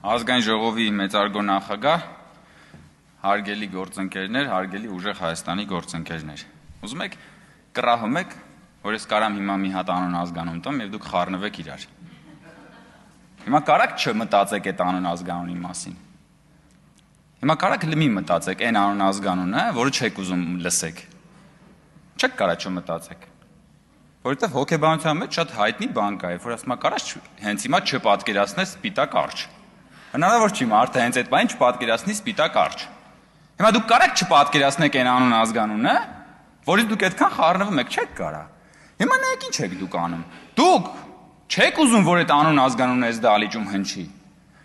Ազգային ժողովի մեծարգո նախագահ, հարգելի գործընկերներ, հարգելի ուժեղ Հայաստանի գործընկերներ։ Ուզում եք կռահում եք, որ ես կարամ հիմա մի հատ անուն ազգանուն տամ եւ դուք խառնվեք իրար։ Հիմա կարաք չմտածեք այդ անուն ազգանունի մասին։ Հիմա կարաք լմի մտածեք այն անուն ազգանունը, որը չեք ուզում լսեք։ Չեք կարա չմտածեք։ Որովհետեւ հոգեբանության մեջ շատ հայտնի բան կա, որ ասում է կարաս հենց հիմա չպատկերացնես սպիտակ արջ։ Հնարավոր չի մարդը հենց այդ բանին չպատկերացնի սպիտակ արջ։ Հիմա դուք կարաք չպատկերացնեք այն անուն ազգանունը, որից դուք այդքան խառնվում եք, չեք կարա։ Հիմա նայեք ինչ եք դուք անում։ Դուք չեք ուզում, որ այդ անուն ազգանունը այս դալիճում հնչի։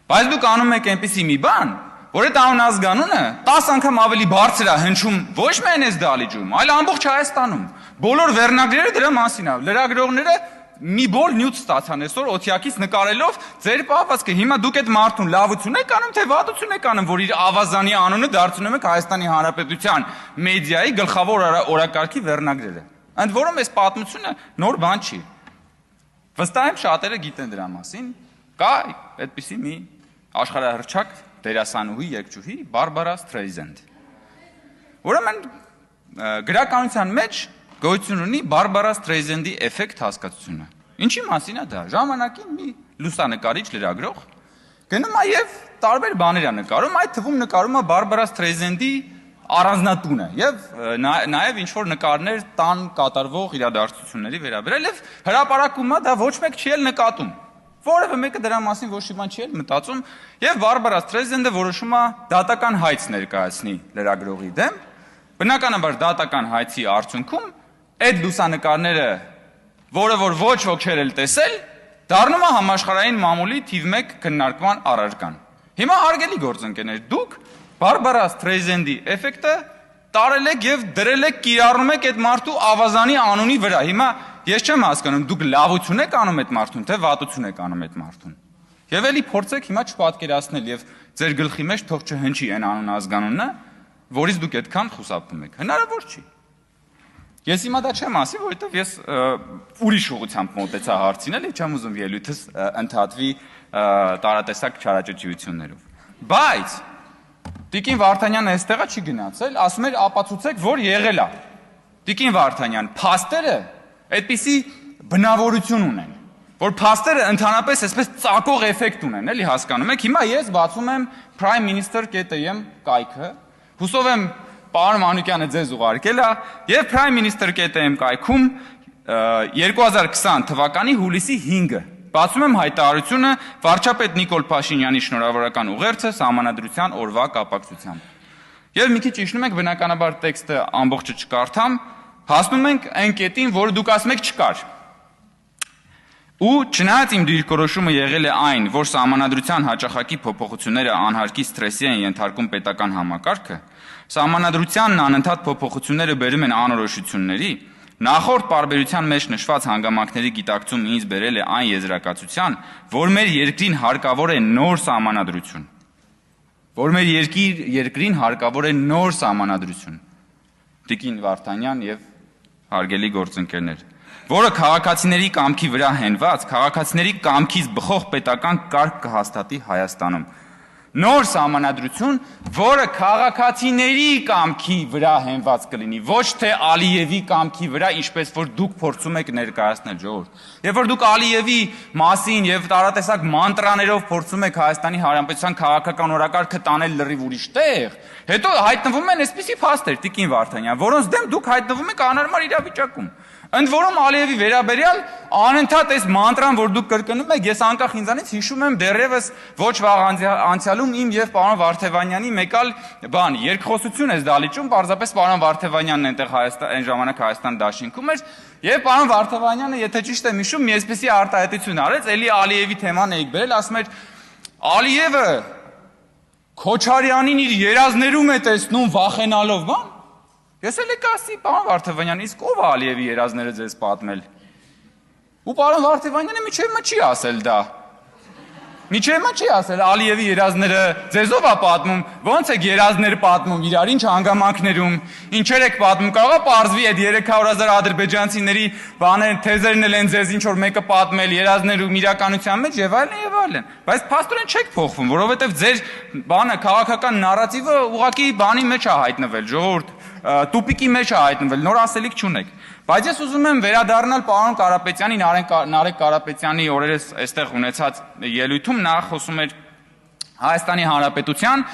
Բայց դուք անում եք այնպիսի մի բան, որ այդ անուն ազգանունը 10 անգամ ավելի բարձր է հնչում ոչ միայն այս դալիճում, այլ ամբողջ Հայաստանում։ Բոլոր վերնագրերը դրա մասին է։ Լրագրողները մի բոլ նյութ ստացան այսօր օթյակից նկարելով ձեր պահվածքը։ Հիմա դուք այդ մարդուն լավություն եք անում, թե վատություն եք անում, որ իր ավազանի անունը դարձնում եք Հայաստանի Հանրապետության մեդիայի գլխավոր օրակարգի վերնագրերը։ Ընդ որում այս պատմությունը նոր բան չի։ Վստահ եմ շատերը գիտեն դրա մասին։ Կա այդպիսի մի աշխարհահռչակ դերասանուհի, երգչուհի Բարբարա Սթրեյզենդ։ Ուրեմն գրականության մեջ գոյություն ունի Բարբարա Սթրեյզենդի էֆեկտ հասկացությունը։ Ինչի մասին է դա։ Ժամանակին մի լուսանկարիչ լրագրող գնում է եւ տարբեր բաներ է նկարում, այդ թվում նկարում է Բարբարա Սթրեյզենդի առանձնատունը եւ նաեւ ինչ որ նկարներ տան կատարվող իրադարձությունների վերաբերյալ եւ հրապարակում է դա ոչ մեկ չի էլ նկատում։ Որևէ մեկը դրա մասին ոչ մի բան չի էլ մտածում եւ Բարբարա Սթրեյզենդը որոշում է դատական հայց ներկայացնի լրագրողի դեմ։ Բնականաբար դատական հայցի արդյունքում այդ լուսանկարները, որը որ ոչ ոք չէր էլ տեսել, դառնում է համաշխարհային մամուլի թիվ 1 քննարկման առարկան։ Հիմա հարգելի գործընկերներ, դուք Բարբարա Սթրեյզենդի էֆեկտը տարել եք եւ դրել եք, կիրառում եք այդ մարդու ավազանի անունի վրա։ Հիմա ես չեմ հասկանում, դուք լավություն եք անում այդ մարդուն, թե վատություն եք անում այդ մարդուն։ Եվ էլի փորձեք հիմա չպատկերացնել եւ ձեր գլխի մեջ թող չհնչի այն անուն ազգանունը, որից դուք այդքան խուսափում եք։ Հնարավոր չի։ Ես հիմա դա չեմ ասի, որովհետև ես ուրիշ ուղղությամբ մոտեցա հարցին, էլի չեմ ուզում ելույթս ընդհատվի տարատեսակ չարաճճիություններով։ Բայց Տիկին Վարդանյանը այստեղը չի գնացել, ասում էր ապացուցեք, որ եղել է։ Տիկին Վարդանյան, փաստերը այդպիսի բնավորություն ունեն, որ փաստերը ընդհանրապես այսպես ծակող էֆեկտ ունեն, էլի հասկանում եք։ Հիմա ես բացում եմ primeminister.am կայքը, հուսով եմ պարոն Մանուկյանը ձեզ ուղարկել է եւ primeminister.am կայքում 2020 թվականի հուլիսի 5-ը բացում եմ հայտարարությունը վարչապետ Նիկոլ Փաշինյանի շնորհավորական ուղերձը Սահմանադրության օրվա կապակցությամբ։ Եվ մի քիչ իջնում ենք, բնականաբար տեքստը ամբողջը չկարդամ, հասնում ենք այն կետին, որը դուք ասում եք չկար։ Ու չնայած իմ դիրքորոշումը եղել է այն, որ Սահմանադրության հաճախակի փոփոխությունները անհարկի սթրեսի են ենթարկում պետական համակարգը, Սահմանադրությանն անընդհատ փոփոխությունները բերում են անորոշությունների, նախորդ պարբերության մեջ նշված հանգամանքների գիտակցումը ինձ բերել է այն եզրակացության, որ մեր երկրին հարկավոր է նոր սահմանադրություն։ Տիկին Վարդանյան եւ հարգելի գործընկերներ, որը քաղաքացիների կամքի վրա հենված, քաղաքացիների կամքից բխող պետական կարգ կհաստատի Հայաստանում։ Նոր սահմանադրություն, որը քաղաքացիների կամքի վրա հենված կլինի, ոչ թե Ալիևի կամքի վրա, ինչպես որ դուք փորձում եք ներկայացնել ժողովուրդ։ Երբ որ դուք Ալիևի մասին եւ տարատեսակ մանտրաներով փորձում եք Հայաստանի Հանրապետության քաղաքական օրակարգը տանել լրիվ ուրիշ տեղ, հետո հայտնվում են այսպիսի փաստեր, Տիկին Վարդանյան, որոնց դեմ դուք հայտնվում եք անհարմար իրավիճակում։ Ընդ որում Ալիևի վերաբերյալ անընդհատ այս մանտրան, որ դուք կրկնում եք, ես անկախ ինձանից հիշում եմ դեռևս ոչ վաղ անցյալում իմ եւ պարոն Վարդևանյանի մեկ այլ բան, երկխոսություն էս դալիճում, պարզապես պարոն Վարդևանյանն այնտեղ այն ժամանակ Հայաստան դաշինքում էր, եւ պարոն Վարդևանյանը, եթե ճիշտ եմ հիշում, մի այսպեսի արտահայտություն արեց, էլի Ալիևի թեման էիք բերել, ասում էր Ալիևը Քոչարյանին իր երազներում է տեսնում վախենալով, բան։ Ես էլ եկա ասի, պարոն Վարդևանյան, իսկ ով է Ալիևի երազները ձեզ պատմել։ Ու պարոն Վարդևանյանը միջև չի ասել դա։ Միջև մա չի ասել Ալիևի երազները ձեզով է պատմում, ոնց եք երազներ պատմում իրար, ինչ հանգամանքներում, ինչեր եք պատմում, կարող է պարզվի այդ 300,000 ադրբեջանցիների բաներ, թեզերն են ձեզ ինչ որ մեկը պատմել, երազներում իրականության մեջ եւ այլն, բայց փաստորեն չեք փոխվում, որովհետեւ ձեր բանը քաղաքական նարատիվը ուղղակի բանի մեջ է հայտնվել, ժողովուրդ, տուպիկի մեջ է հայտնվել, նոր ասելիք չունեք։ Բայց ես ուզում եմ վերադառնալ պարոն Կարապետյանի, Նարեկ Կարապետյանի օրերս այստեղ ունեցած ելույթում, նա խոսում էր Հայաստանի Հանրապետության,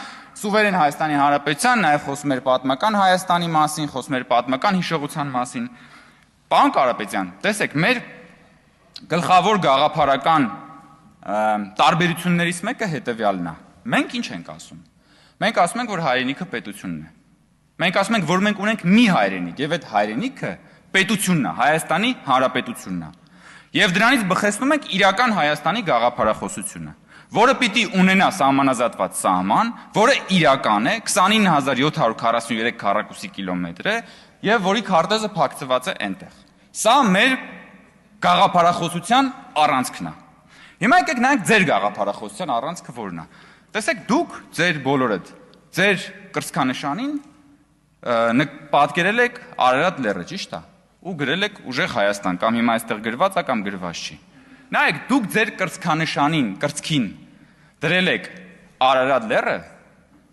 սուվերեն Հայաստանի Հանրապետության, նաև խոսում էր պատմական Հայաստանի մասին, խոսում էր պատմական հիշողության մասին։ Պարոն Կարապետյան, տեսեք, մեր գլխավոր գաղափարական տարբերություններից մեկը հետևյալն է։ Մենք ինչ ենք ասում։ Մենք ասում ենք, որ հայրենիքը պետությունն է։ Մենք ասում ենք, որ մենք ունենք մի հայրենիք, եւ այդ հայրենիքը պետությունն է, Հայաստանի Հանրապետությունն է։ Եվ դրանից բխեցնում ենք իրական Հայաստանի գաղափարախոսությունը, որը պիտի ունենա սահմանազատված սահման, որը իրական է, 29743 քառակուսի կիլոմետր է, եւ որի քարտեզը փակցված է այնտեղ։ Սա մեր գաղափարախոսության առանցքն է։ Հիմա եկեք նայենք ձեր գաղափարախոսության առանցքը որն է։ Տեսեք, դուք ձեր բոլորդ, ձեր կրծքանշանին պատկերել եք Արարատ լեռը, ճիշտ է, ու գրել եք ուժեղ Հայաստան, կամ հիմա այստեղ գրված է կամ գրված չի։ Նայեք, դուք ձեր կրծքանշանին, կրծքին դրել եք Արարատ լեռը,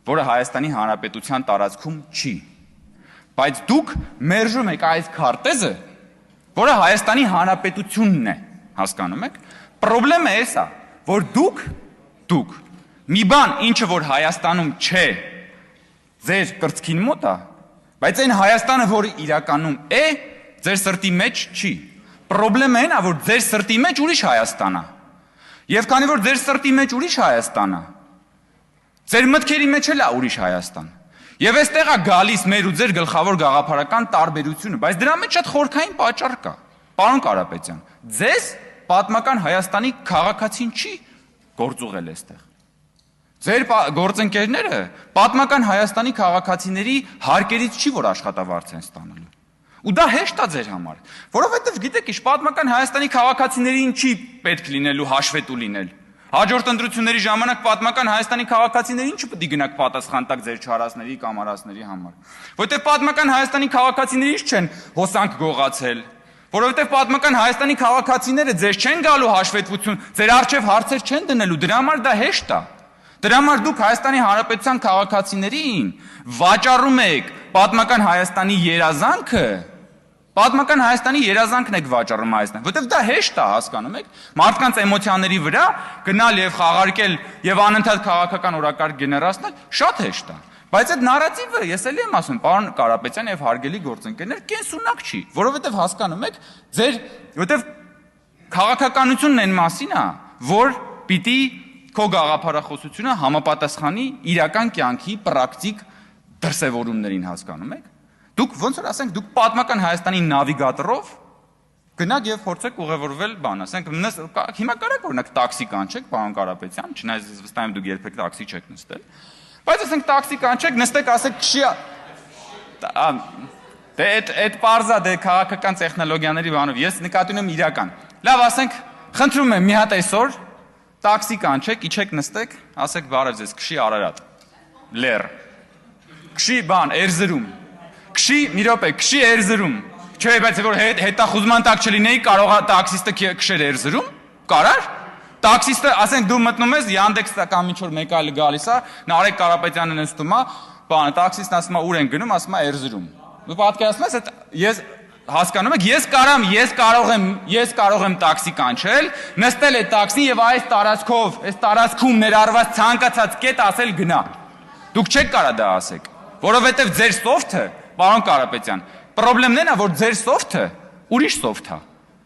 որը Հայաստանի Հանրապետության տարածքում չի։ Բայց դուք մերժում եք այս քարտեզը, որը Հայաստանի Հանրապետությունն է, հասկանում եք։ Պրոբլեմը էս է, որ դուք մի բան, ինչը որ Հայաստանում չէ, ձեր կրծքին մոտ է, բայց այն Հայաստանը, որը իրականում է, ձեր սրտի մեջ չի։ Պրոբլեմը այն է, որ ձեր սրտի մեջ ուրիշ Հայաստան է։ Եվ քանի որ ձեր սրտի մեջ ուրիշ Հայաստան է, ձեր մտքերի մեջ էլ է ուրիշ Հայաստան։ Եվ այստեղ է գալիս մեր ու ձեր գլխավոր գաղափարական տարբերությունը, բայց դրա մեջ շատ խորքային պատճառ կա։ Պարոն Կարապետյան, ձեզ պատմական Հայաստանի քաղաքացին չի գործուղել այստեղ։ Ձեր գործընկերները պատմական Հայաստանի քաղաքացիների հարկերից չի, որ աշխատավարձ են ստանալու։ Ու դա հեշտ է ձեր համար, որովհետև գիտեք ինչ, պատմական Հայաստանի քաղաքացիներին չի պետք լինելու հաշվետու լինել։ Հաջորդ ընտրությունների ժամանակ պատմական Հայաստանի քաղաքացիներին չպետք է գնաք պատասխան տակ ձեր չարասների կամ արասների համար։ Որովհետև պատմական Հայաստանի քաղաքացիներից չեն հոսանք գողացել, որովհետև պատմական Հայաստանի քաղաքացիները ձեզ չեն գալու հաշվետվություն, ձեր առջև հարցեր չեն դնելու, դրա համար դա հեշտ է։ Դրա համար դուք Հայաստանի Հանրապետության քաղաքացիներին վաճառում եք պատմական Հայաստանի երազանքը, պատմական Հայաստանի երազանքն եք վաճառում Հայաստան, որովհետև դա հեշտ է, հասկանում եք, մարդկանց էմոցիաների վրա գնալ եւ խաղարկել եւ անընդհատ քաղաքական օրակարգ գեներացնել շատ հեշտ է։ Բայց այդ նարատիվը, ես էլի եմ ասում, պարոն Կարապետյան եւ հարգելի գործընկերներ, կենսունակ չի, որովհետև հասկանում եք, որովհետև քաղաքականությունն այն մասին է, որ պիտի քո գաղափարախոսությունը համապատասխանի իրական կյանքի պրակտիկ դրսևորումներին, հասկանում եք։ Դուք ոնց որ ասենք, դուք պատմական Հայաստանի նավիգատորով գնաք եւ փորձեք ուղևորվել բան, ասենք հիմա կարեք օրինակ տաքսի կանչեք, պարոն Կարապետյան, չնայած ես վստահ եմ դուք երբեք տաքսի չեք նստել, բայց ասենք տաքսի կանչեք, նստեք, ասեք քշի դե այդ parza դե քաղաքական տեխնոլոգիաների բանով ես նկատի ունեմ իրական։ Լավ, ասենք, խնդրում եմ մի հատ այսօր տաքսի կանչեք, իջեք նստեք, ասեք բարև ձեզ, քշի Արարատ, լեռ, քշի բան, Էրզրում, քշի, մի րոպե, քշի Էրզրում, չէ, բայց որ հետախուզման տակ չլինեի, կարող է տաքսիստը քշեր Էրզրում, կարար, տաքսիստը, ասենք դու մտնում ես, Yandex-ը կամ ինչ որ մեկ այլ գալիս է, Նարեկ Կարապետյանը նստում է, բանը, տաքսիստն ասում է ուր են գնում, ասում է Էրզրում, դու պատկերացնում ես, ես հասկանում եք, ես կարող եմ տաքսի կանչել, նստել այդ տաքսին եւ այս տարածքում ներառված ցանկացած կետ ասել գնա։ Դուք չեք կարա դա ասեք, որովհետեւ ձեր սոֆթը, պարոն Կարապետյան, պրոբլեմն այն է, որ ձեր սոֆթը ուրիշ սոֆթ է։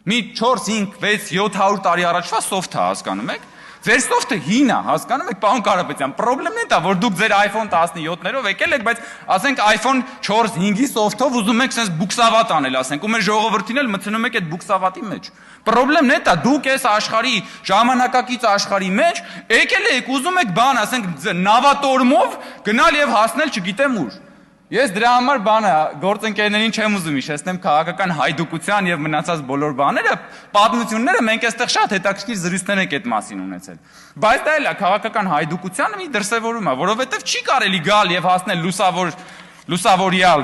Մի 4, 5, 6, 700 տարի առաջվա սոֆթ է, հասկանում եք։ Ձեր սոֆթը հին է, հասկանում եք, պարոն Կարապետյան, պրոբլեմն է դա, որ դուք ձեր iPhone 17-ներով եկել եք, բայց ասենք iPhone 4, 5-ի սոֆթով ուզում եք sense բուքսավատ անել, ասենք, ու մեր ժողովրդին էլ մտցնում եք այդ բուքսավատի մեջ։ Պրոբլեմն է դա, դուք այս աշխարհի ժամանակակից աշխարհի մեջ եկել եք, ուզում եք բան, ասենք, նավատորմով գնալ եւ հասնել չգիտեմ ուր։ Ես դրա համար բանը գործընկերներին չեմ ուզում հիշեցնեմ քաղաքական հայդուկության եւ մնացած բոլոր բաները, պատմությունները մենք այստեղ շատ հետաքրքիր զրույցներ ենք այդ մասին ունեցել։ Բայց դա էլ է քաղաքական հայդուկությանը մի դրսևորում է, որովհետեւ չի կարելի գալ եւ հասնել լուսավորյալ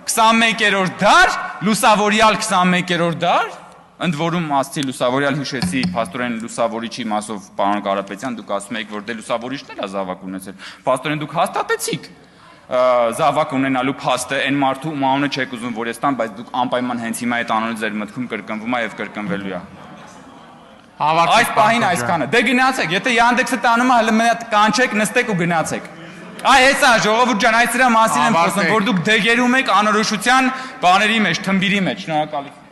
21-րդ դար, լուսավորյալ 21-րդ դար, ընդ որում ասացի լուսավորյալ հիշեցի փաստորեն լուսավորիչի մասով պարոն Կարապետյան, դուք ասում եք, որ դե լուսավորիչն էլ է զավակ ունեցել։ Փաստորեն դուք հաստատեցիք զավակ ունենալու փաստը այն մարդու ում անունը չեք ուզում որ ես տամ, բայց դուք անպայման հենց հիմա այդ անունը ձեր մտքում կրկնվում է եւ կրկնվելու է։ Այս պահին այսքանը։ Դե գնացեք, եթե Yandex-ը տանում է, հələ մենակ կանչեք, նստեք ու գնացեք։ Այ հեսա ժողովուրդ ջան, այս դրա մասին եմ խոսում, որ դուք դեգերում եք անորոշության բաների մեջ, թմբիրի մեջ։ Շնորհակալություն։